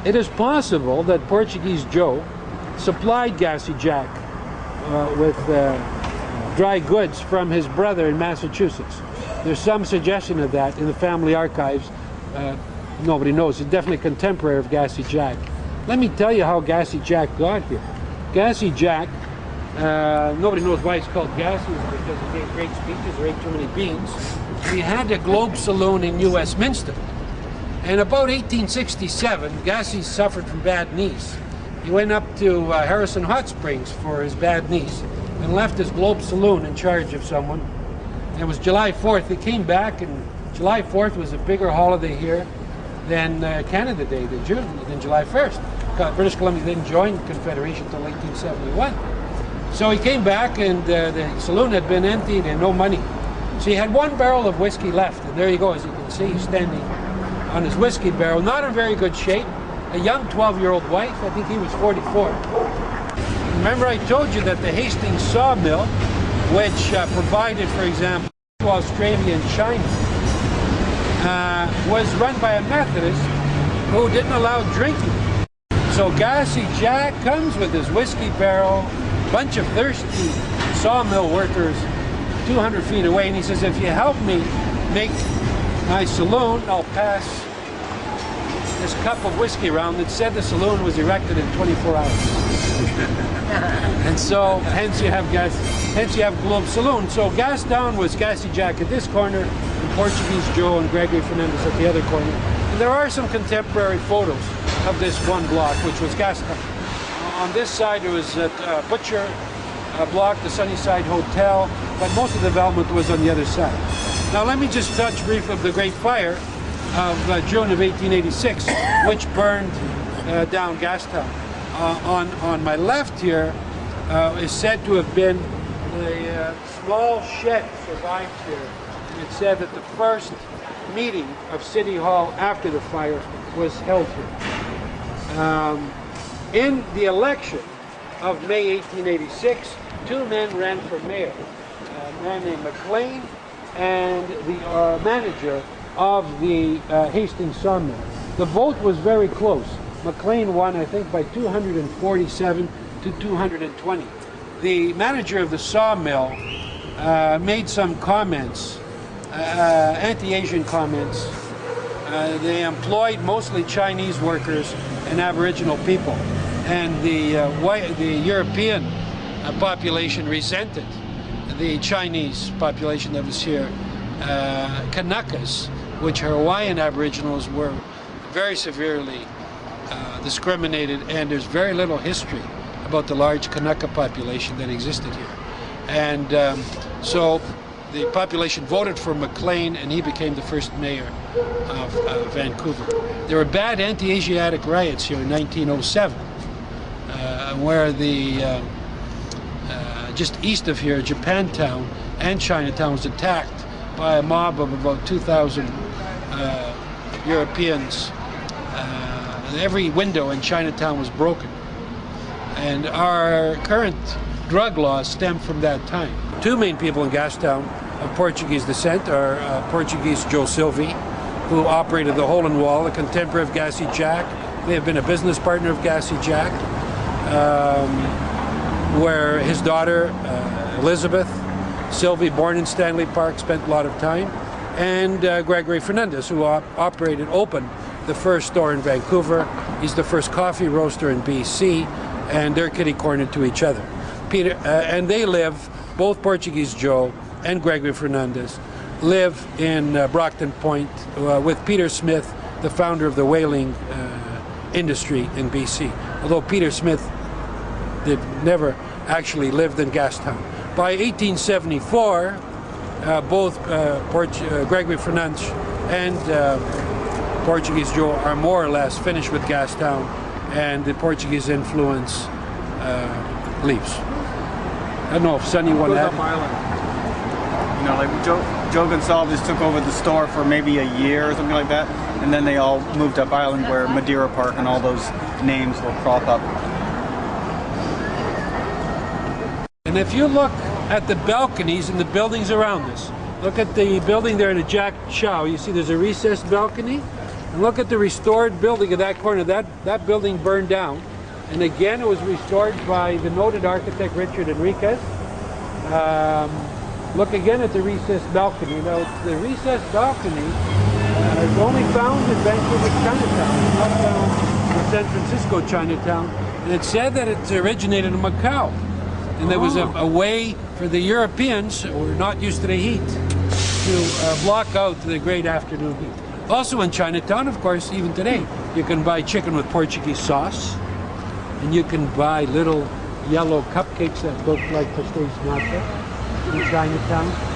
It is possible that Portuguese Joe supplied Gassy Jack with dry goods from his brother in Massachusetts. There's some suggestion of that in the family archives. Nobody knows. He's definitely a contemporary of Gassy Jack. Let me tell you how Gassy Jack got here. Gassy Jack, nobody knows why it's called Gassy, because he gave great speeches or ate too many beans. He had a Globe Saloon in New Westminster. And about 1867, Gassy suffered from bad knees. He went up to Harrison Hot Springs for his bad knees and left his Globe Saloon in charge of someone. And it was July 4th. He came back, and July 4th was a bigger holiday here than Canada Day, than July 1st. British Columbia didn't join Confederation until 1871. So he came back, and the saloon had been emptied and no money. So he had one barrel of whiskey left, and there you go, as you can see, he's standing on his whiskey barrel, not in very good shape. A young 12-year-old wife, I think he was 44. Remember I told you that the Hastings sawmill, which provided, for example, to Australia and China, was run by a Methodist who didn't allow drinking. So Gassy Jack comes with his whiskey barrel, bunch of thirsty sawmill workers 200 feet away, and he says, if you help me make my saloon, I'll pass this cup of whiskey around. It said the saloon was erected in 24 hours. And so, hence you have Globe Saloon. So Gastown was Gassy Jack at this corner, and Portuguese Joe and Gregory Fernandez at the other corner. And there are some contemporary photos of this one block, which was Gastown. On this side, it was at Butcher block, the Sunnyside Hotel, but most of the development was on the other side. Now let me just touch briefly of the Great Fire of June of 1886, which burned down Gastown. On my left here is said to have been the small shed survived here. And it said that the first meeting of City Hall after the fire was held here. In the election of May 1886, two men ran for mayor, a man named McLean and the manager of the Hastings sawmill. The vote was very close. McLean won, I think, by 247 to 220. The manager of the sawmill made some comments, anti-Asian comments. They employed mostly Chinese workers and Aboriginal people, and the European population resented the Chinese population that was here. Kanakas, which are Hawaiian Aboriginals, were very severely discriminated, and there's very little history about the large Kanaka population that existed here. And so the population voted for McLean, and he became the first mayor of Vancouver. There were bad anti-Asiatic riots here in 1907, where the just east of here, Japantown and Chinatown was attacked by a mob of about 2,000 Europeans. Every window in Chinatown was broken. And our current drug laws stem from that time. Two main people in Gastown of Portuguese descent are Portuguese Joe Silvey, who operated the Hole in Wall, a contemporary of Gassy Jack. They have been a business partner of Gassy Jack, where his daughter, Elizabeth Silvey, born in Stanley Park, spent a lot of time, and Gregory Fernandez, who opened the first store in Vancouver. He's the first coffee roaster in BC, and they're kitty-cornered to each other. And they live, both Portuguese Joe and Gregory Fernandez, live in Brockton Point with Peter Smith, the founder of the whaling industry in BC. Although Peter Smith never actually lived in Gastown. By 1874, both Gregory Fernandez and Portuguese Joe are more or less finished with Gastown, and the Portuguese influence leaves. I don't know if Sonny wanted to add. You know, like Joe Gonsalves took over the store for maybe a year or something like that, and then they all moved up island where Madeira Park and all those names will crop up. And if you look at the balconies and the buildings around us, look at the building there to Jack Chow, you see there's a recessed balcony. And look at the restored building of that corner. That building burned down. And again, it was restored by the noted architect Richard Enriquez. Look again at the recessed balcony. Now, the recessed balcony is only found in Vancouver Chinatown. It's not found in San Francisco Chinatown. And it's said that it originated in Macau. And there was a way for the Europeans, who were not used to the heat, to block out the great afternoon heat. Also in Chinatown, of course, even today, you can buy chicken with Portuguese sauce, and you can buy little yellow cupcakes that look like pastéis nata in Chinatown.